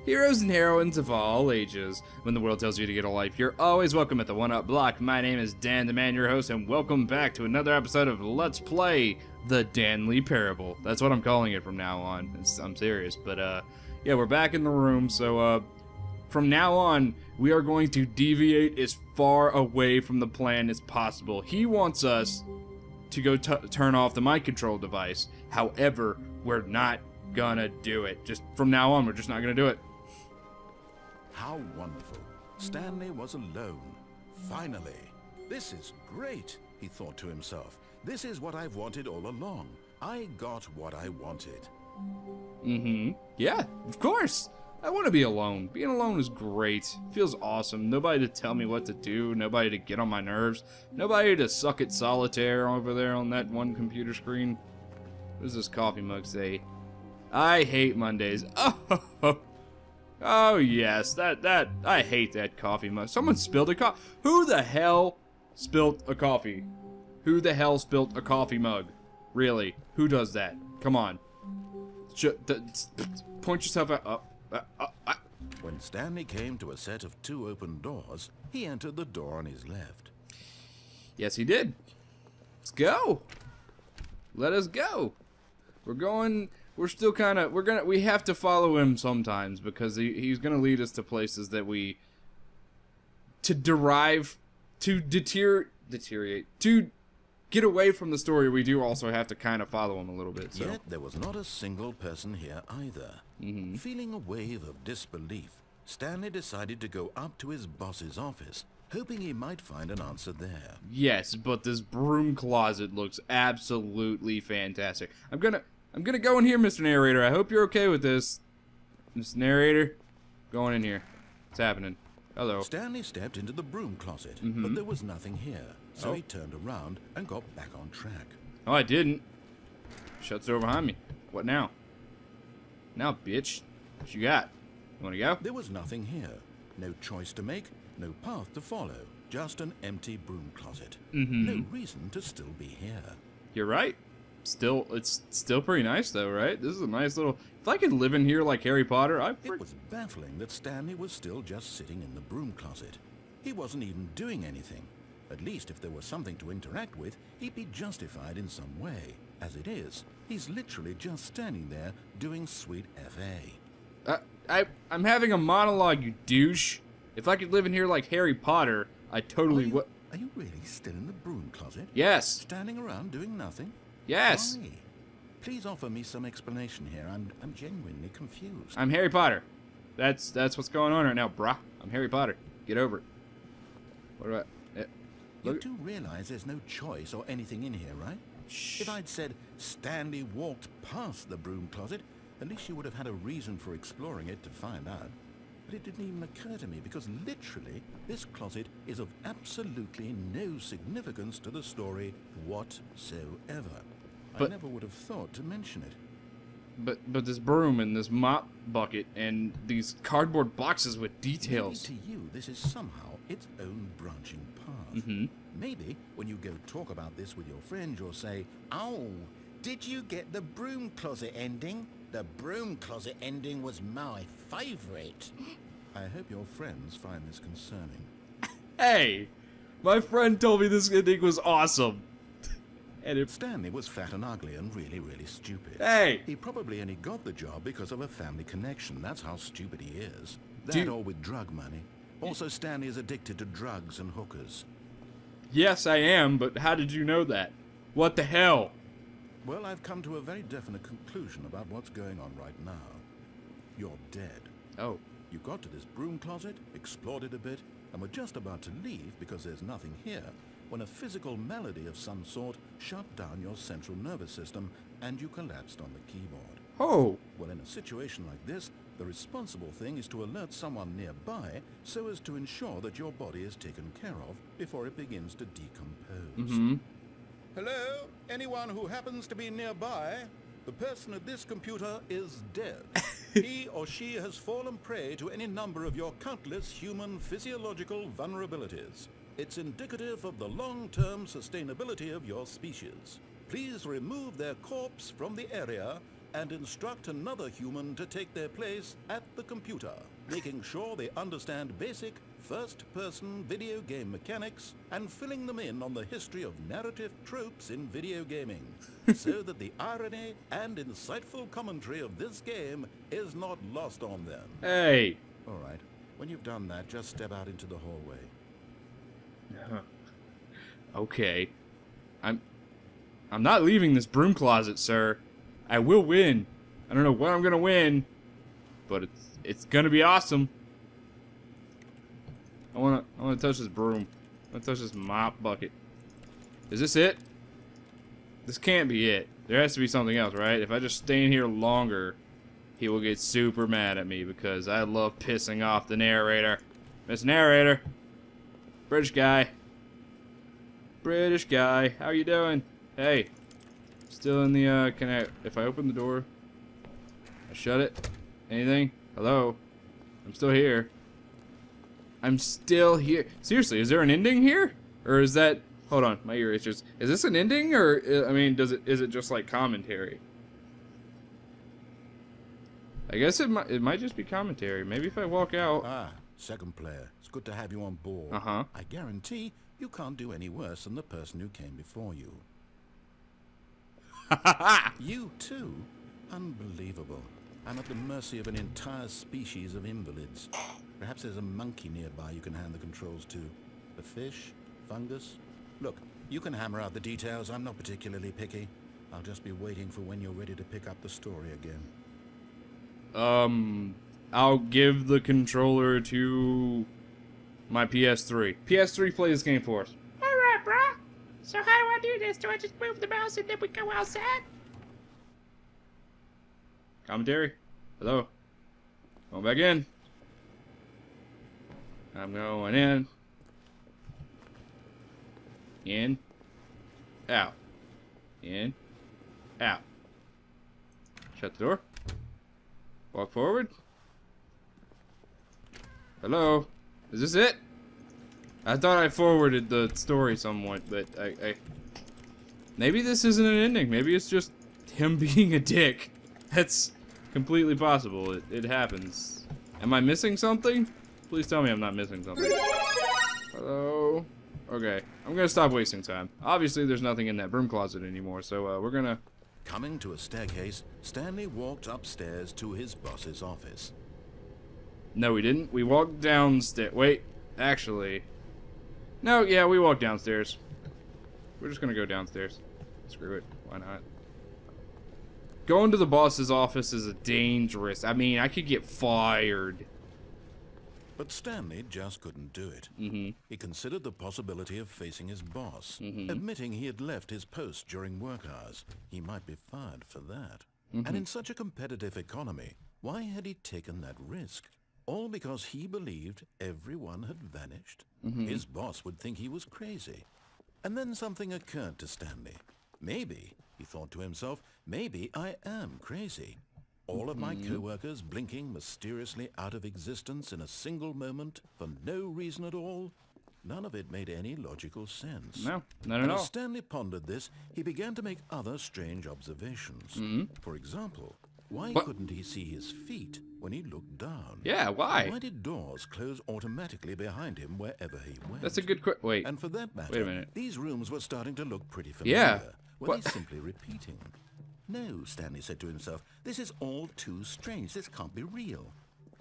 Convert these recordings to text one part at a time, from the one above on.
Heroes and heroines of all ages. When the world tells you to get a life, you're always welcome at the One Up Block. My name is Dan, the man, your host, and welcome back to another episode of Let's Play the Danley Parable. That's what I'm calling it from now on. I'm serious, but yeah, we're back in the room, so from now on, we are going to deviate as far away from the plan as possible. He wants us to go turn off the mic control device. However, we're not gonna do it. Just from now on, we're just not gonna do it. How wonderful. Stanley was alone. Finally. This is great, he thought to himself. This is what I've wanted all along. I got what I wanted. Yeah, of course. I want to be alone. Being alone is great. Feels awesome. Nobody to tell me what to do. Nobody to get on my nerves. Nobody to suck at solitaire over there on that one computer screen. What does this coffee mug say? I hate Mondays. Oh yes, that I hate that coffee mug. Someone spilled a coffee. Who the hell spilled a coffee? Who the hell spilled a coffee mug? Really? Who does that? Come on. Point yourself out. When Stanley came to a set of two open doors, he entered the door on his left. Yes, he did. Let's go. Let us go. We're going. We're still kind of. We have to follow him sometimes because he's gonna lead us to places that to deteriorate, to get away from the story. We do also have to kind of follow him a little bit. So. Yet there was not a single person here either. Feeling a wave of disbelief, Stanley decided to go up to his boss's office, hoping he might find an answer there. Yes, but this broom closet looks absolutely fantastic. I'm gonna go in here, Mr. Narrator. I hope you're okay with this. Mr. Narrator, going in here. What's happening? Hello. Stanley stepped into the broom closet, but there was nothing here, so he turned around and got back on track. Oh, I didn't. Shuts over behind me. What now? Now, bitch. What you got? You wanna go? There was nothing here. No choice to make, no path to follow. Just an empty broom closet. No reason to still be here. You're right. It's still pretty nice though, right? This is a nice little. If I could live in here like Harry Potter, It was baffling that Stanley was still just sitting in the broom closet. He wasn't even doing anything. At least if there was something to interact with, he'd be justified in some way. As it is, he's literally just standing there doing sweet FA. I'm having a monologue, you douche. If I could live in here like Harry Potter, I totally would. Are you really still in the broom closet? Yes. Standing around doing nothing? Yes. Why? Please offer me some explanation here. I'm genuinely confused. I'm Harry Potter. That's what's going on right now, brah. I'm Harry Potter. Get over it. What about? You do realize there's no choice or anything in here, right? Shh. If I'd said Stanley walked past the broom closet, at least you would have had a reason for exploring it to find out. But it didn't even occur to me because literally this closet is of absolutely no significance to the story whatsoever. I never would have thought to mention it. But this broom and this mop bucket and these cardboard boxes with details. Maybe to you, this is somehow its own branching path. Maybe when you go talk about this with your friend, you'll say, "Oh, did you get the broom closet ending? The broom closet ending was my favorite." I hope your friends find this concerning. Hey, my friend told me this ending was awesome. And if Stanley was fat and ugly and really, really stupid. Hey! He probably only got the job because of a family connection. That's how stupid he is. That or with drug money. Also, Stanley is addicted to drugs and hookers. Yes, I am, but how did you know that? What the hell? Well, I've come to a very definite conclusion about what's going on right now. You're dead. Oh. You got to this broom closet, explored it a bit, and were just about to leave because there's nothing here, when a physical malady of some sort shut down your central nervous system and you collapsed on the keyboard. Oh. Well, in a situation like this, the responsible thing is to alert someone nearby so as to ensure that your body is taken care of before it begins to decompose. Hello? Anyone who happens to be nearby? The person at this computer is dead. He or she has fallen prey to any number of your countless human physiological vulnerabilities. It's indicative of the long-term sustainability of your species. Please remove their corpse from the area and instruct another human to take their place at the computer, making sure they understand basic first-person video game mechanics and filling them in on the history of narrative tropes in video gaming, so that the irony and insightful commentary of this game is not lost on them. Hey! All right. When you've done that, just step out into the hallway. Okay. I'm not leaving this broom closet, sir. I will win. I don't know what I'm gonna win, but it's gonna be awesome. I wanna touch this broom. I wanna touch this mop bucket. Is this it? This can't be it. There has to be something else, right? If I just stay in here longer, he will get super mad at me because I love pissing off the narrator. Miss Narrator. British guy. British guy. How you doing? Hey. Still in the, if I open the door, I shut it? Anything? Hello? I'm still here. I'm still here. Seriously, is there an ending here? Or is that, hold on, my ear itches. Is this an ending, or, I mean, is it just like commentary? I guess it might just be commentary. Maybe if I walk out. Ah, second player. It's good to have you on board. Uh-huh. I guarantee you can't do any worse than the person who came before you. You too? Unbelievable. I'm at the mercy of an entire species of invalids. Perhaps there's a monkey nearby you can hand the controls to. A fish? Fungus? Look, you can hammer out the details. I'm not particularly picky. I'll just be waiting for when you're ready to pick up the story again. I'll give the controller to my PS3. PS3, play this game for us. Alright, bruh. So how do I do this? Do I just move the mouse and then we go outside? Commentary? Hello? Going back in. I'm going in. In. Out. In. Out. Shut the door. Walk forward. Hello? Is this it? I thought I forwarded the story somewhat, but I maybe this isn't an ending. Maybe it's just him being a dick. That's completely possible. It happens. Am I missing something? Please tell me I'm not missing something. Hello? Okay. I'm gonna stop wasting time. Obviously, there's nothing in that broom closet anymore, so we're gonna... Coming to a staircase, Stanley walked upstairs to his boss's office. No, we didn't. We walked downstairs. Wait, actually... No, yeah, we walked downstairs. We're just gonna go downstairs. Screw it. Why not? Going to the boss's office is dangerous. I mean, I could get fired. But Stanley just couldn't do it. He considered the possibility of facing his boss, admitting he had left his post during work hours. He might be fired for that. And in such a competitive economy, why had he taken that risk? All because he believed everyone had vanished? His boss would think he was crazy. And then something occurred to Stanley. Maybe, he thought to himself, maybe I am crazy. All of my co-workers blinking mysteriously out of existence in a single moment for no reason at all? None of it made any logical sense. No, not at all. As Stanley pondered this, he began to make other strange observations. For example, why couldn't he see his feet when he looked down? Yeah, why? Why did doors close automatically behind him wherever he went? That's a good question. Wait. And for that matter, wait a minute. These rooms were starting to look pretty familiar. Yeah. Were they simply repeating? No, Stanley said to himself, this is all too strange. This can't be real.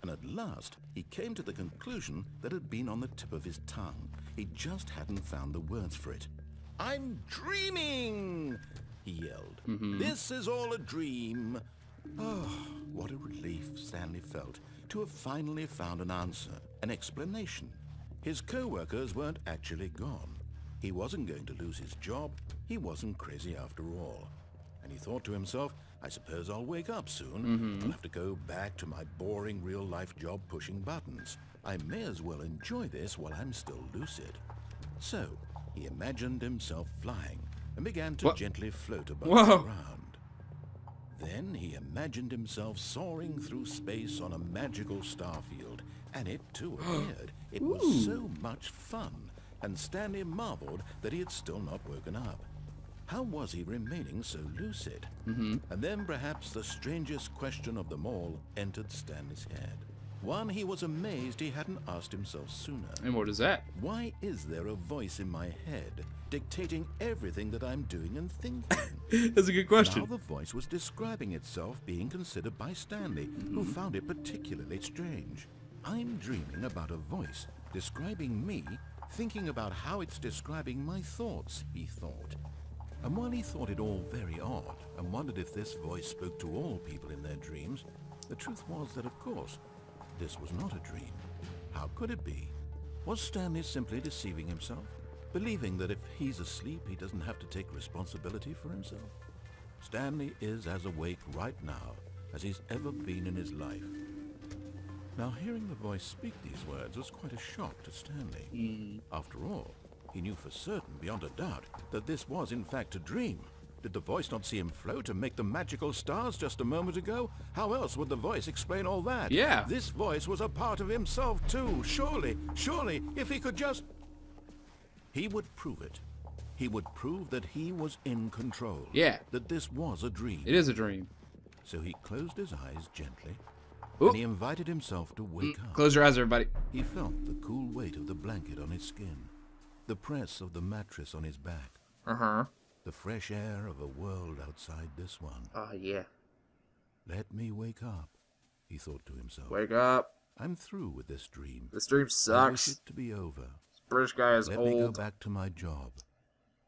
And at last, he came to the conclusion that had been on the tip of his tongue. He just hadn't found the words for it. I'm dreaming, he yelled. This is all a dream. Oh, what a relief Stanley felt to have finally found an answer, an explanation. His co-workers weren't actually gone. He wasn't going to lose his job. He wasn't crazy after all. And he thought to himself, I suppose I'll wake up soon. I'll have to go back to my boring real-life job pushing buttons. I may as well enjoy this while I'm still lucid. So, he imagined himself flying and began to gently float above the ground. Then he imagined himself soaring through space on a magical starfield, and it too appeared. It was so much fun, and Stanley marveled that he had still not woken up. How was he remaining so lucid? And then perhaps the strangest question of them all entered Stanley's head. One he was amazed he hadn't asked himself sooner. And what is that? Why is there a voice in my head dictating everything that I'm doing and thinking? That's a good question. Now the voice was describing itself being considered by Stanley, who found it particularly strange. I'm dreaming about a voice describing me, thinking about how it's describing my thoughts, he thought. And while he thought it all very odd, and wondered if this voice spoke to all people in their dreams, the truth was that, of course, this was not a dream. How could it be? Was Stanley simply deceiving himself, believing that if he's asleep, he doesn't have to take responsibility for himself? Stanley is as awake right now as he's ever been in his life. Now, hearing the voice speak these words was quite a shock to Stanley. After all, he knew for certain, beyond a doubt, that this was in fact a dream. Did the voice not see him float and make the magical stars just a moment ago? How else would the voice explain all that? Yeah. This voice was a part of himself too. Surely, if he could just... He would prove it. He would prove that he was in control. Yeah. That this was a dream. It is a dream. So he closed his eyes gently, Ooh. and he invited himself to wake up. Close your eyes, everybody. He felt the cool weight of the blanket on his skin, the press of the mattress on his back, the fresh air of a world outside this one. Oh, yeah. Let me wake up, he thought to himself. Wake up. I'm through with this dream. This dream I wish sucks. it to be over. This British guy is Let old. me go back to my job.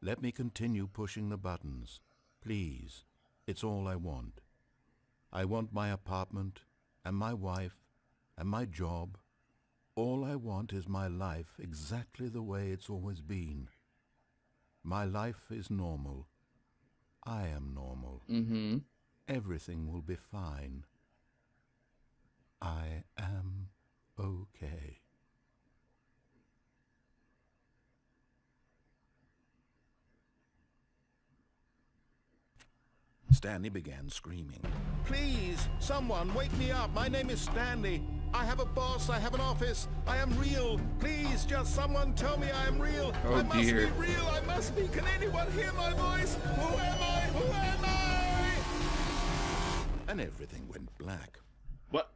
Let me continue pushing the buttons. Please, it's all I want. I want my apartment, and my wife, and my job. All I want is my life exactly the way it's always been. My life is normal. I am normal. Everything will be fine. I am okay. Stanley began screaming. Please, someone, wake me up. My name is Stanley. I have a boss. I have an office. I am real. Please, just someone tell me I am real. Oh, I must dear. be real. I must be. Can anyone hear my voice? Who am I? Who am I? And everything went black. What?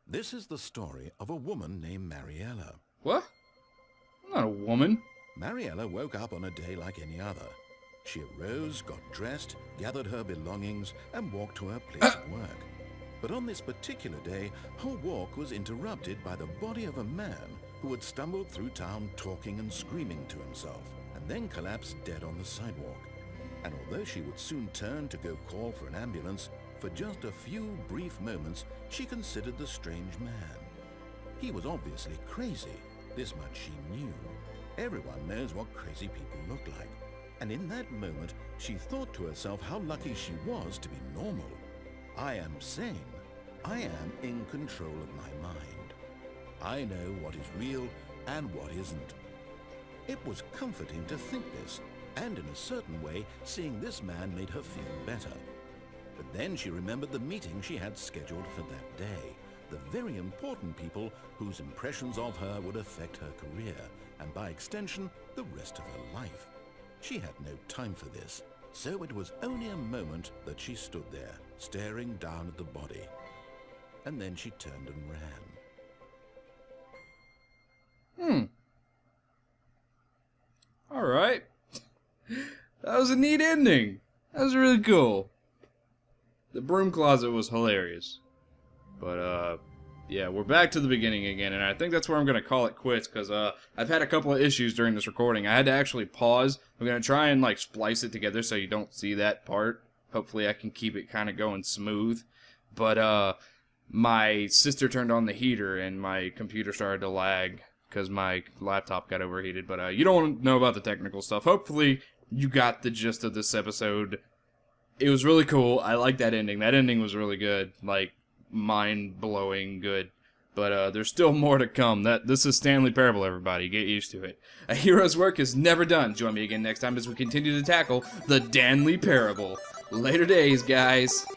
This is the story of a woman named Mariella. What? I'm not a woman. Mariella woke up on a day like any other. She arose, got dressed, gathered her belongings, and walked to her place of work. But on this particular day, her walk was interrupted by the body of a man who had stumbled through town talking and screaming to himself, and then collapsed dead on the sidewalk. And although she would soon turn to go call for an ambulance, for just a few brief moments, she considered the strange man. He was obviously crazy. This much she knew. Everyone knows what crazy people look like. And in that moment, she thought to herself how lucky she was to be normal. I am sane. I am in control of my mind. I know what is real and what isn't. It was comforting to think this, and in a certain way, seeing this man made her feel better. But then she remembered the meeting she had scheduled for that day. The very important people whose impressions of her would affect her career, and by extension, the rest of her life. She had no time for this, so it was only a moment that she stood there, staring down at the body. And then she turned and ran. Alright. That was a neat ending. That was really cool. The broom closet was hilarious. But, yeah, we're back to the beginning again, and I think that's where I'm going to call it quits, because I've had a couple of issues during this recording. I had to actually pause. I'm going to try and, like, splice it together so you don't see that part. Hopefully I can keep it kind of going smooth. But, my sister turned on the heater, and my computer started to lag, because my laptop got overheated. But, you don't want to know about the technical stuff. Hopefully you got the gist of this episode. It was really cool. I like that ending. That ending was really good. Like, mind-blowing good. But there's still more to come. This is Stanley Parable, everybody. Get used to it. A hero's work is never done. Join me again next time as we continue to tackle the Danley Parable. Later days, guys.